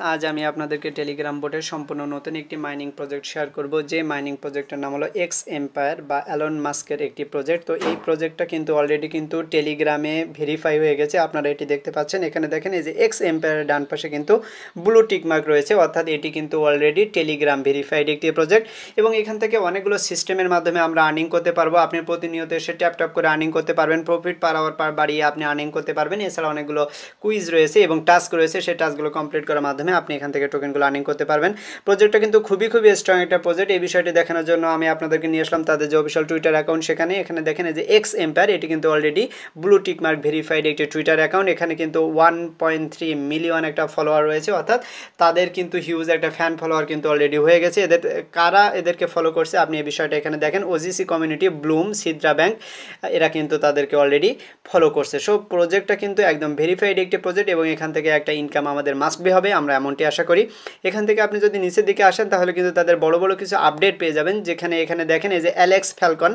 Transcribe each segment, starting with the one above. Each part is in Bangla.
আজ আমি আপনাদেরকে টেলিগ্রাম বোটের সম্পূর্ণ নতুন একটি মাইনিং প্রজেক্ট শেয়ার করব, যে মাইনিং প্রজেক্টের নাম হলো এক্স এম্পায়ার বা অ্যালন মাস্কের একটি প্রজেক্ট। তো এই প্রজেক্টটা কিন্তু অলরেডি কিন্তু টেলিগ্রামে ভেরিফাই হয়ে গেছে। আপনারা এটি দেখতে পাচ্ছেন, এখানে দেখেন এই যে এক্স এম্পায়ারের ডান পাশে কিন্তু ব্লু টিক মার্ক রয়েছে, অর্থাৎ এটি কিন্তু অলরেডি টেলিগ্রাম ভেরিফাইড একটি প্রজেক্ট। এবং এখান থেকে অনেকগুলো সিস্টেমের মাধ্যমে আমরা আর্নিং করতে পারবো। আপনি প্রতিনিয়ত এসে ট্যাপ ট্যাপ করে আর্নিং করতে পারবেন, প্রফিট পার আওয়ার পার বাড়িয়ে আপনি আর্নিং করতে পারবেন। এছাড়া অনেকগুলো কুইজ রয়েছে এবং টাস্ক রয়েছে, সেই টাস্কগুলো কমপ্লিট করার মাধ্যমে আপনি এখান থেকে টোকেনগুলো আর্নিং করতে পারবেন। প্রজেক্টটা কিন্তু খুবই স্ট্রং একটা প্রজেক্ট। এই বিষয়টি দেখানোর জন্য আমি আপনাদেরকে নিয়ে আসলাম তাদের যে অফিসিয়াল টুইটার অ্যাকাউন্ট, সেখানে এখানে দেখেন যে এক্স এম্পায়ার, এটি কিন্তু already blue tick mark verified একটি টুইটার অ্যাকাউন্ট। এখানে কিন্তু 1.3 মিলিয়ন একটা ফলোয়ার রয়েছে, অর্থাৎ তাদের কিন্তু হিউজ একটা ফ্যান ফলোয়ার কিন্তু অলরেডি হয়ে গেছে। কারা এদেরকে ফলো করছে আপনি এই বিষয়টা এখানে দেখেন। ওজিসি কমিউনিটি, ব্লুম, সিদ্রা ব্যাংক, এরা কিন্তু তাদেরকে অলরেডি ফলো করছে। সো প্রজেক্টটা কিন্তু একদম ভেরিফাইড একটি প্রজেক্ট এবং এখান থেকে একটা ইনকাম আমাদের মাস্ট বি হবে, আমরা এমনটি আশা করি। এখান থেকে আপনি যদি নিচের দিকে আসেন তাহলে কিন্তু তাদের বড় কিছু আপডেট পেয়ে যাবেন, যেখানে এখানে দেখেন এই যে অ্যালেক্স ফ্যালকন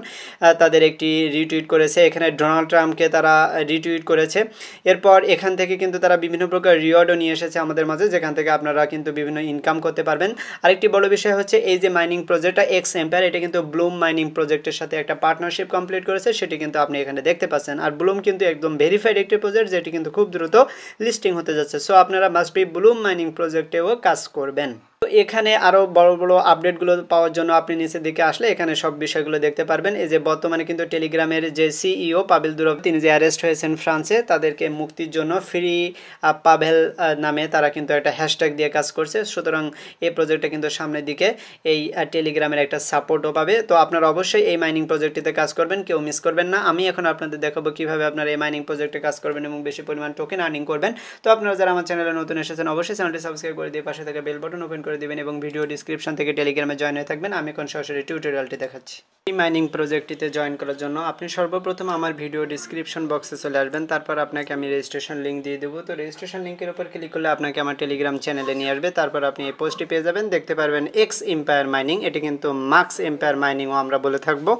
তাদের একটি রিটুইট করেছে, এখানে ডোনাল্ড ট্রাম্পকে তারা রিটুইট করেছে। এরপর এখান থেকে কিন্তু তারা বিভিন্ন প্রকার রিওয়ার্ডও নিয়ে এসেছে আমাদের মাঝে, যেখান থেকে আপনারা কিন্তু বিভিন্ন ইনকাম করতে পারবেন। আরেকটি বড় বিষয় হচ্ছে এই যে মাইনিং প্রজেক্টটা এক্স এম্পায়ার, এটা কিন্তু ব্লুম মাইনিং প্রজেক্টের সাথে একটা পার্টনারশিপ কমপ্লিট করেছে, সেটি কিন্তু আপনি এখানে দেখতে পাচ্ছেন। আর ব্লুম কিন্তু একদম ভেরিফাইড একটি প্রজেক্ট, যেটি কিন্তু খুব দ্রুত লিস্টিং হতে যাচ্ছে। সো আপনারা মাস্ট বি ব্লুম মাইনিং প্রজেক্টেও কাজ করবেন। তো এখানে আরও বড় আপডেটগুলো পাওয়ার জন্য আপনি নিচের দিকে আসলে এখানে সব বিষয়গুলো দেখতে পারবেন। এই যে বর্তমানে কিন্তু টেলিগ্রামের যে সিইও পাবেল দুরভ, তিনি যে অ্যারেস্ট হয়েছেন ফ্রান্সে, তাদেরকে মুক্তির জন্য ফ্রি পাভেল নামে তারা কিন্তু একটা হ্যাশট্যাগ দিয়ে কাজ করছে। সুতরাং এই প্রজেক্টটা কিন্তু সামনের দিকে এই টেলিগ্রামের একটা সাপোর্টও পাবে। তো আপনারা অবশ্যই এই মাইনিং প্রজেক্টটিতে কাজ করবেন, কেউ মিস করবেন না। আমি এখন আপনাদের দেখাবো কীভাবে আপনারা এই মাইনিং প্রজেক্টে কাজ করবেন এবং বেশি পরিমাণ টোকেন আর্নিং করবেন। তো আপনারা যারা আমার চ্যানেলে নতুন এসেছেন অবশ্যই চ্যানেলটি সাবস্ক্রাইব করে দিয়ে পাশে থেকে বেল বাটন ওপেন করে দিবেন এবং ভিডিও ডিসক্রিপশন থেকে টেলিগ্রামে জয়েন হয়ে থাকবেন। আমি এখন সরাসরি টিউটোরিয়ালটি দেখাচ্ছি। এই মাইনিং প্রজেক্টটিতে জয়েন করার জন্য আপনি সর্বপ্রথম আমার ভিডিও ডিসক্রিপশন বক্সে চলে আসবেন, তারপর আপনাকে আমি রেজিস্ট্রেশন লিঙ্ক দিয়ে দেবো। তো রেজিস্ট্রেশন লিঙ্কের উপর ক্লিক করলে আপনাকে আমার টেলিগ্রাম চ্যানেলে নিয়ে আসবে। তারপর আপনি এই পোস্টটি পেয়ে যাবেন, দেখতে পারবেন এক্স এম্পায়ার মাইনিং, এটি কিন্তু মাক্স এম্পায়ার মাইনিংও আমরা বলে থাকবো।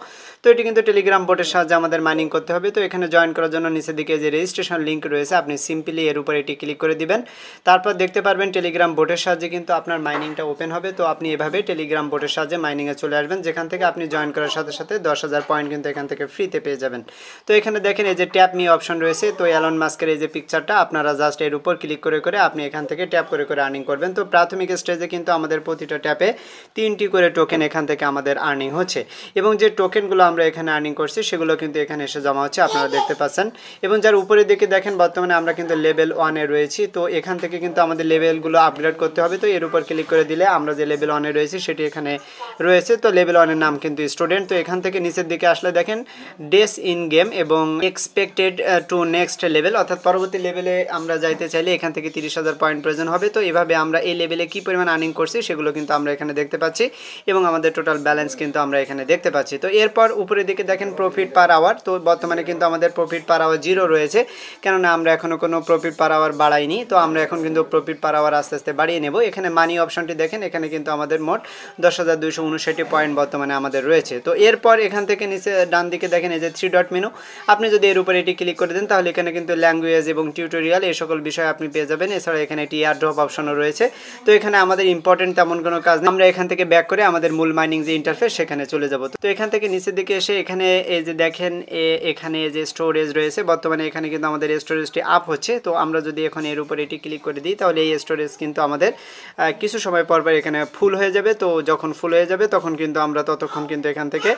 তো এটি কিন্তু টেলিগ্রাম বোটের সাহায্যে আমাদের মাইনিং করতে হবে। তো এখানে জয়েন করার জন্য নিচের দিকে যে রেজিস্ট্রেশন লিঙ্ক রয়েছে, আপনি সিম্পলি এর উপর এটি ক্লিক করে দিবেন। তারপর দেখতে পারবেন টেলিগ্রাম বোটের সাহায্যে কিন্তু আপনার মাইনিংটা ওপেন হবে। তো আপনি এভাবে টেলিগ্রাম বোটের সাহায্যে মাইনিংয়ে চলে আসবেন, যেখান থেকে আপনি জয়েন করার সাথে সাথে 10,000 পয়েন্ট কিন্তু এখান থেকে ফ্রিতে পেয়ে যাবেন। তো এখানে দেখেন এই যে ট্যাপ মি অপশন রয়েছে। তো অ্যালন মাস্কের এই যে পিকচারটা, আপনারা জাস্ট এর উপর ক্লিক করে আপনি এখান থেকে ট্যাপ করে আর্নিং করবেন। তো প্রাথমিক স্টেজে কিন্তু আমাদের প্রতিটা ট্যাপে 3টি করে টোকেন এখান থেকে আমাদের আর্নিং হচ্ছে এবং যে টোকেনগুলো আমরা এখানে আর্নিং করছি সেগুলো কিন্তু এখানে এসে জমা হচ্ছে, আপনারা দেখতে পাচ্ছেন। এবং যার উপরের দিকে দেখেন বর্তমানে আমরা কিন্তু লেভেল 1-এ রয়েছি। তো এখান থেকে কিন্তু আমাদের লেভেলগুলো আপগ্রেড করতে হবে। তো এর উপর ক্লিক করে দিলে আমরা যে লেভেল 1-এ রয়েছি সেটি এখানে রয়েছে। তো লেভেল 1-এর নাম কিন্তু স্টুডেন্ট। তো এখান থেকে নিচের দিকে আসলে দেখেন ডেস ইন গেম এবং এক্সপেক্টেড টু নেক্সট লেভেল, অর্থাৎ পরবর্তী লেভেলে আমরা যাইতে চাইলে এখান থেকে 30,000 পয়েন্ট প্রয়োজন হবে। তো এভাবে আমরা এই লেভেলে কী পরিমাণ আর্নিং করছি সেগুলো কিন্তু আমরা এখানে দেখতে পাচ্ছি এবং আমাদের টোটাল ব্যালেন্স কিন্তু আমরা এখানে দেখতে পাচ্ছি। তো এরপর উপরের দিকে দেখেন প্রফিট পার আওয়ার। তো বর্তমানে কিন্তু আমাদের প্রফিট পার আওয়ার 0 রয়েছে, কেননা আমরা এখনও কোনো প্রফিট পার আওয়ার বাড়াইনি। তো আমরা এখন কিন্তু প্রফিট পার আওয়ার আস্তে আস্তে বাড়িয়ে নেব। এখানে মানি অপশনটি দেখেন, এখানে কিন্তু আমাদের মোট 10,259 পয়েন্ট বর্তমানে আমাদের রয়েছে। তো এরপর এখান থেকে নিচে ডান দিকে দেখেন এই যে 3 ডট মেনু, আপনি যদি এর উপরে এটি ক্লিক করে দেন তাহলে এখানে কিন্তু ল্যাঙ্গুয়েজ এবং টিউটোরিয়াল এই সকল বিষয় আপনি পেয়ে যাবেন। এছাড়া এখানে একটি এয়ার ড্রপ অপশনও রয়েছে। তো এখানে আমাদের ইম্পর্টেন্ট তেমন কোনো কাজ নেই, আমরা এখান থেকে ব্যাক করে আমাদের মূল মাইনিং যে ইন্টারফেস সেখানে চলে যাব। তো এখান থেকে নিচের দিকে এসে এখানে এই যে দেখেন এখানে যে স্টোরেজ রয়েছে, বর্তমানে এখানে কিন্তু আমাদের স্টোরেজটি আপ হচ্ছে। তো আমরা যদি এখন এর উপরে এটি ক্লিক করে দিই তাহলে এই স্টোরেজ কিন্তু আমাদের কিছু সময় পর এখানে ফুল হয়ে যাবে। তো যখন ফুল হয়ে যাবে তখন কিন্তু আমরা ততক্ষণ কিন্তু এখান থেকে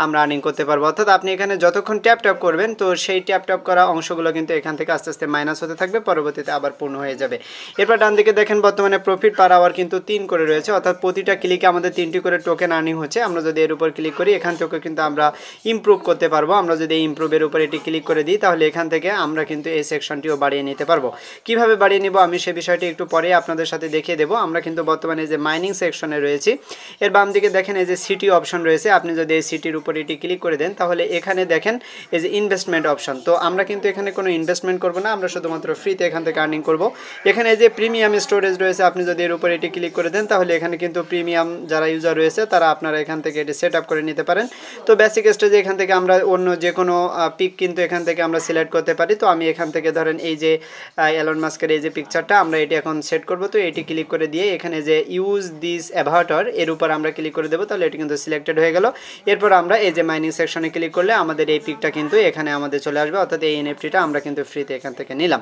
আমরা আর্নিং করতে পারবো। অর্থাৎ আপনি এখানে যতক্ষণ ট্যাপ করবেন তো সেই ট্যাপ করা অংশগুলো কিন্তু এখান থেকে আস্তে আস্তে মাইনাস হতে থাকবে, পরবর্তীতে আবার পূর্ণ হয়ে যাবে। এরপর ডান দিকে দেখেন বর্তমানে প্রফিট পার আওয়ার কিন্তু 3 করে রয়েছে, অর্থাৎ প্রতিটা ক্লিকে আমাদের 3টি করে টোকেন আর্নিং হচ্ছে। আমরা যদি এর উপর ক্লিক করি এখান থেকে কিন্তু আমরা ইমপ্রুভ করতে পারবো। আমরা যদি এই ইমপ্রুভের উপর এটি ক্লিক করে দিই তাহলে এখান থেকে আমরা কিন্তু এই সেকশনটিও বাড়িয়ে নিতে পারবো। কিভাবে বাড়িয়ে নিব আমি সে বিষয়টি একটু পরে আপনাদের সাথে দেখিয়ে দেবো। আমরা কিন্তু বর্তমানে বর্তমানে যে মাইনিং সেকশনে রয়েছি। এর বাম দিকে দেখেন এই যে সিটি অপশন রয়েছে, আপনি যদি এই সিটির উপর এটি ক্লিক করে দেন তাহলে এখানে দেখেন এই যে ইনভেস্টমেন্ট অপশন। তো আমরা কিন্তু এখানে কোনো ইনভেস্টমেন্ট করব না, আমরা শুধুমাত্র ফ্রিতে এখান থেকে আর্নিং করব। এখানে যে প্রিমিয়াম স্টোরেজ রয়েছে, আপনি যদি এর উপর এটি ক্লিক করে দেন তাহলে এখানে কিন্তু প্রিমিয়াম যারা ইউজার রয়েছে তারা আপনারা এখান থেকে এটি সেট আপ করে নিতে পারেন। তো বেসিক স্টেজে এখান থেকে আমরা অন্য যে কোনো পিক কিন্তু এখান থেকে আমরা সিলেক্ট করতে পারি। তো আমি এখান থেকে ধরেন এই যে এলন মাস্কের এই যে পিকচারটা আমরা এটি এখন সেট করব। তো এটি ক্লিক করে দিয়ে এখানে যে ইউজ দিস অ্যাভাটার এর উপর আমরা ক্লিক করে দেবো, তাহলে এটি কিন্তু সিলেক্টেড হয়ে গেল। এরপর আমরা এই যে মাইনিং সেকশনে ক্লিক করলে আমাদের এই পিকটা কিন্তু এখানে আমাদের চলে আসবে, অর্থাৎ এই এনএফটিটা আমরা কিন্তু ফ্রিতে এখান থেকে নিলাম।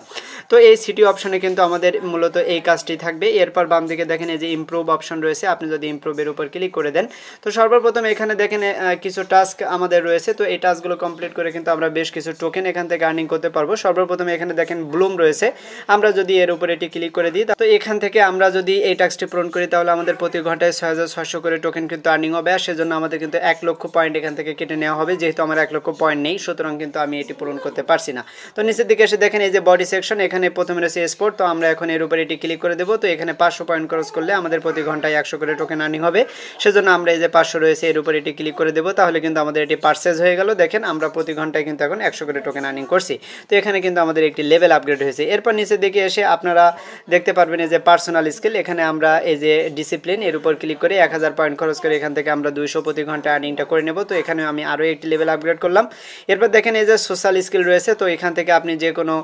তো এই সিটি অপশনে কিন্তু আমাদের মূলত এই কাজটি থাকবে। এরপর বাম দিকে দেখেন এই যে ইমপ্রুভ অপশন রয়েছে, আপনি যদি ইমপ্রুভের উপর ক্লিক করে দেন তো সর্বপ্রথম এখানে দেখেন কিছু টাস্ক আমাদের রয়েছে। তো এই টাস্কগুলো কমপ্লিট করে কিন্তু আমরা বেশ কিছু টোকেন এখান থেকে আর্নিং করতে পারবো। সর্বপ্রথম এখানে দেখেন ব্লুম রয়েছে, আমরা যদি এর উপর এটি ক্লিক করে দিই তো এখান থেকে আমরা যদি এই টাস্কটি পূরণ করি তাহলে আমাদের প্রতি ঘন্টায় 6600 করে টোকেন কিন্তু আর্নিং হবে। আর সেজন্য আমাদের কিন্তু 1 লক্ষ পয়েন্ট এখান থেকে কেটে নেওয়া হবে, যেহেতু আমার 1 লক্ষ পয়েন্ট নেই সুতরাং কিন্তু আমি এটি পূরণ করতে পারছি না। তো নিচের দিকে এসে দেখেন এই যে বডি সেকশন, এখানে প্রথমে রয়েছে স্পোর্ট। তো আমরা এখন এর উপর এটি ক্লিক করে দেবো। তো এখানে 500 পয়েন্ট খরচ করলে আমাদের প্রতি ঘন্টায় 100 করে টোকেন আর্নিং হবে। সেজন্য আমরা এই যে 500 রয়েছে এর উপর এটি ক্লিক করে দেবো, তাহলে কিন্তু আমাদের এটি পারচেজ হয়ে গেল। দেখেন আমরা প্রতি ঘন্টায় কিন্তু এখন 100 করে টোকেন আর্নিং করছি। তো এখানে কিন্তু আমাদের একটি লেভেল আপগ্রেড হয়েছে। এরপর নিচের দিকে এসে আপনারা দেখতে পারবেন এই যে পার্সোনাল স্কিল, এখানে আমরা এই যে ডিসিপ্লিন এর উপর ক্লিক করে 1000 পয়েন্ট খরচ করে এখান থেকে আমরা 200 প্রতি ঘন্টা আর্নিংটা করে নেব। তো এখানে আমি আরও একটি লেভেল আপগ্রেড করলাম। এরপর দেখেন এই যে সোশ্যাল স্কিল রয়েছে, তো এখান থেকে আপনি যে কোনো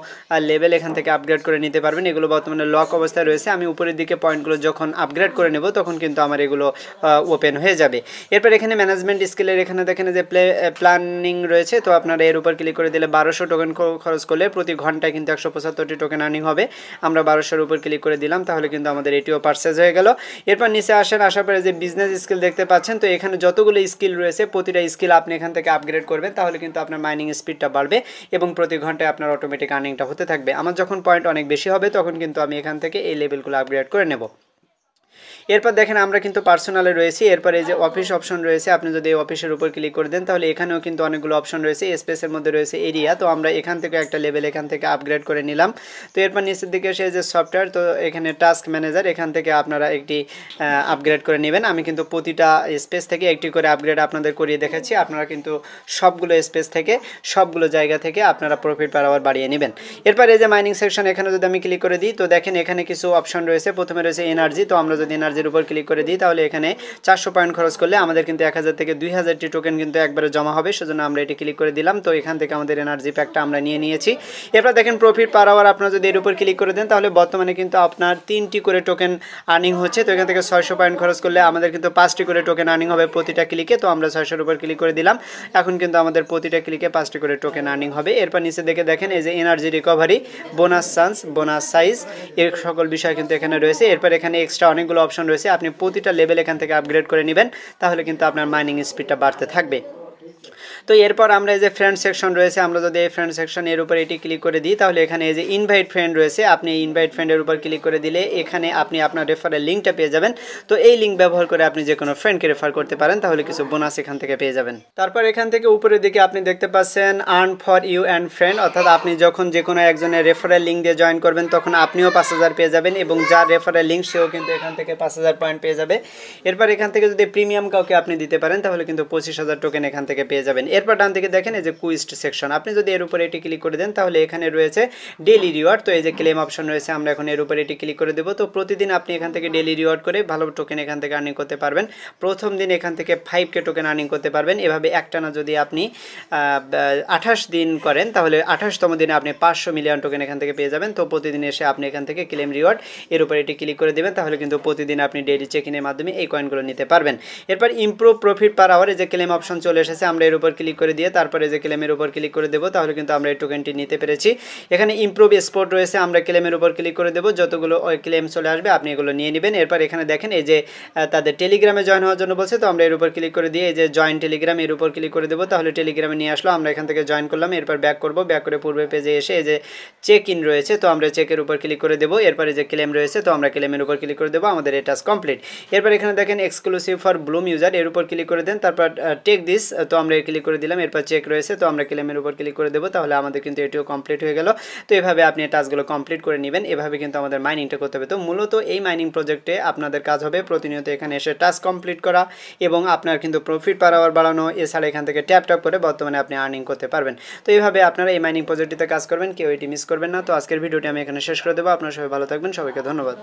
লেভেল এখান থেকে আপগ্রেড করে নিতে পারবেন। এগুলো বর্তমানে লক অবস্থায় রয়েছে, আমি উপরের দিকে পয়েন্টগুলো যখন আপগ্রেড করে নেব তখন কিন্তু আমার এগুলো ওপেন হয়ে যাবে। এরপর এখানে ম্যানেজমেন্ট স্কিলের এখানে দেখেন যে প্ল্যানিং রয়েছে, তো আপনারা এর উপর ক্লিক করে দিলে 1200 টোকেন খরচ করলে প্রতি ঘন্টায় কিন্তু 175টি টোকেন আর্নিং হবে। আমরা 1200-এর উপর ক্লিক করে দিলাম, তাহলে কিন্তু আমাদের এটিও পারচেজ হয়ে গেল। এরপর নিচে আসেন, আসার পরে যে বিজনেস স্কিল দেখতে পাচ্ছেন, তো এখানে যতগুলো স্কিল রয়েছে প্রতিটা স্কিল আপনি এখান থেকে আপগ্রেড করবেন, তাহলে কিন্তু আপনার মাইনিং স্পিডটা বাড়বে এবং প্রতি ঘন্টায় আপনার অটোমেটিক আর্নিংটা হতে থাকবে। আমার যখন পয়েন্ট অনেক বেশি হবে তখন কিন্তু আমি এখান থেকে এই লেভেলগুলো আপগ্রেড করে নেব। এরপর দেখেন আমরা কিন্তু পার্সোনালে রয়েছি। এরপর এই যে অফিস অপশন রয়েছে, আপনি যদি এই অফিসের উপর ক্লিক করে দেন তাহলে এখানেও কিন্তু অনেকগুলো অপশন রয়েছে। স্পেসের মধ্যে রয়েছে এরিয়া, তো আমরা এখান থেকে একটা লেভেল এখান থেকে আপগ্রেড করে নিলাম। তো এরপর নিচের দিকে এসে যে সফটওয়্যার, তো এখানে টাস্ক ম্যানেজার, এখান থেকে আপনারা একটি আপগ্রেড করে নেবেন। আমি কিন্তু প্রতিটা স্পেস থেকে একটি করে আপগ্রেড আপনাদের করিয়ে দেখাচ্ছি, আপনারা কিন্তু সবগুলো স্পেস থেকে সবগুলো জায়গা থেকে আপনারা প্রফিট পার আওয়ার বাড়িয়ে নেবেন। এরপর এই যে মাইনিং সেকশন, এখানে যদি আমি ক্লিক করে দিই তো দেখেন এখানে কিছু অপশন রয়েছে। প্রথমে রয়েছে এনার্জি, তো আমরা যদি এনার্জির উপর ক্লিক করে দিই তাহলে এখানে 400 পয়েন্ট খরচ করলে আমাদের কিন্তু 1000 থেকে 2000টি টোকেন কিন্তু একবারে জমা হবে। সেজন্য আমরা এটি ক্লিক করে দিলাম। তো এখান থেকে আমাদের এনার্জি প্যাকটা আমরা নিয়ে নিয়েছি। এরপর দেখেন প্রফিট পার আওয়ার, আপনারা যদি এর উপর ক্লিক করে দেন তাহলে বর্তমানে কিন্তু আপনার 3টি করে টোকেন আর্নিং হচ্ছে। তো এখান থেকে 600 পয়েন্ট খরচ করলে আমাদের কিন্তু 5টি করে টোকেন আর্নিং হবে প্রতিটা ক্লিকে। তো আমরা 600-এর উপর ক্লিক করে দিলাম, এখন কিন্তু আমাদের প্রতিটা ক্লিকে 5টি করে টোকেন আর্নিং হবে। এরপর নিচে দেখে দেখেন এই যে energy recovery, bonus chance, bonus size, এর সকল বিষয় কিন্তু এখানে রয়েছে। এরপর এখানে এক্সট্রা অনেকগুলো অপশন রয়েছে, আপনি প্রতিটা লেভেল এখান থেকে আপগ্রেড করে নেবেন, তাহলে কিন্তু আপনার মাইনিং স্পিডটা বাড়তে থাকবে। তো এরপর আমরা এই যে ফ্রেন্ড সেকশন রয়েছে, আমরা যদি এই ফ্রেন্ড সেকশন এর উপর এটি ক্লিক করে দিই তাহলে এখানে এই যে ইনভাইট ফ্রেন্ড রয়েছে, আপনি ইনভাইট ফ্রেন্ডের উপর ক্লিক করে দিলে এখানে আপনি আপনার রেফারেল লিঙ্কটা পেয়ে যাবেন। তো এই লিঙ্ক ব্যবহার করে আপনি যে কোনো ফ্রেন্ডকে রেফার করতে পারেন, তাহলে কিছু বোনাস এখান থেকে পেয়ে যাবেন। তারপর এখান থেকে উপরের দিকে আপনি দেখতে পাচ্ছেন earn for you and friend, অর্থাৎ আপনি যখন যে কোনো একজনের রেফারেল লিঙ্ক দিয়ে জয়েন করবেন তখন আপনিও 5000 পেয়ে যাবেন এবং যার রেফারেল লিঙ্ক সেও কিন্তু এখান থেকে 5000 পয়েন্ট পেয়ে যাবে। এরপর এখান থেকে যদি প্রিমিয়াম কাউকে আপনি দিতে পারেন তাহলে কিন্তু 25000 টোকেন এখান থেকে পেয়ে যাবেন। এরপর ডান দিকে দেখেন এই যে কুইস্ট সেকশন, আপনি যদি এর উপরে এটি ক্লিক করে দেন তাহলে এখানে রয়েছে ডেইলি রিওয়ার্ড। তো এই যে ক্লেম অপশন রয়েছে, আমরা এখন এর উপরে এটি ক্লিক করে দেবো। তো প্রতিদিন আপনি এখান থেকে ডেইলি রিওয়ার্ড করে ভালো টোকেন এখান থেকে আর্নিং করতে পারবেন। প্রথম দিন এখান থেকে 5K টোকেন আর্নিং করতে পারবেন। এভাবে একটানা যদি আপনি 28 দিন করেন তাহলে 28তম দিনে আপনি 500 মিলিয়ন টোকেন এখান থেকে পেয়ে যাবেন। তো প্রতিদিন এসে আপনি এখান থেকে ক্লেম রিওয়ার্ড এর উপরে এটি ক্লিক করে দেবেন, তাহলে কিন্তু প্রতিদিন আপনি ডেইলি চেক-ইনের মাধ্যমে এই কয়েনগুলো নিতে পারবেন। এরপর ইমপ্রুভ প্রফিট পার আওয়ার, এই যে ক্লেম অপশন চলে এসেছে, আমরা এর উপর ক্লিক করে দিয়ে তারপরে যে ক্লেমের উপর ক্লিক করে দেবো, তাহলে কিন্তু আমরা এই টোকেনটি নিতে পেরেছি। এখানে ইমপ্রুভ স্পট রয়েছে, আমরা ক্লেমের উপর ক্লিক করে দেবো, যতগুলো ক্লেম চলে আসবে আপনি এগুলো নিয়ে নেবেন। এরপর এখানে দেখেন এই যে তাদের টেলিগ্রামে জয়েন হওয়ার জন্য বলছে, তো আমরা এর উপর ক্লিক করে দিয়ে এই যে জয়েন টেলিগ্রাম এর উপর ক্লিক করে দেবো, তাহলে টেলিগ্রামে নিয়ে আসলো। আমরা এখান থেকে জয়েন করলাম, এরপর ব্যাক করব, ব্যাক করে পূর্বে পেজে এসে এই যে চেক ইন রয়েছে, তো আমরা চেকের উপর ক্লিক করে দেবো। এরপরে যে ক্লেম রয়েছে, তো আমরা ক্লেমের উপর ক্লিক করে দেবো, আমাদের এটা কমপ্লিট। এরপর এখানে দেখেন এক্সক্লুসিভ ফর ব্লুম ইউজার, এর উপর ক্লিক করে দেন, তারপর টেক দিস, তো আমরা আমরা ক্লিক করে দিলাম, এরপর চেক রয়েছে, তো আমরা ক্লেমের উপর ক্লিক করে দেবো, তাহলে আমাদের কিন্তু এটিও কমপ্লিট হয়ে গেল। তো এভাবে আপনি টাস্কগুলো কমপ্লিট করে নেবেন, এভাবে কিন্তু আমাদের মাইনিংটা করতে হবে। তো মূলত এই মাইনিং প্রজেক্টে আপনাদের কাজ হবে প্রতিনিয়ত এখানে এসে টাস্ক কমপ্লিট করা এবং আপনার কিন্তু প্রফিট পার আওয়ার বাড়ানো, এছাড়া এখান থেকে ট্যাপ ট্যাপ করে বর্তমানে আপনি আর্নিং করতে পারবেন। তো এইভাবে আপনারা এই মাইনিং প্রজেক্টটিতে কাজ করবেন, কেউ এটি মিস করবেন না। তো আজকের ভিডিওটি আমি এখানে শেষ করে দেবো। আপনারা সবাই ভালো থাকবেন, সবাইকে ধন্যবাদ।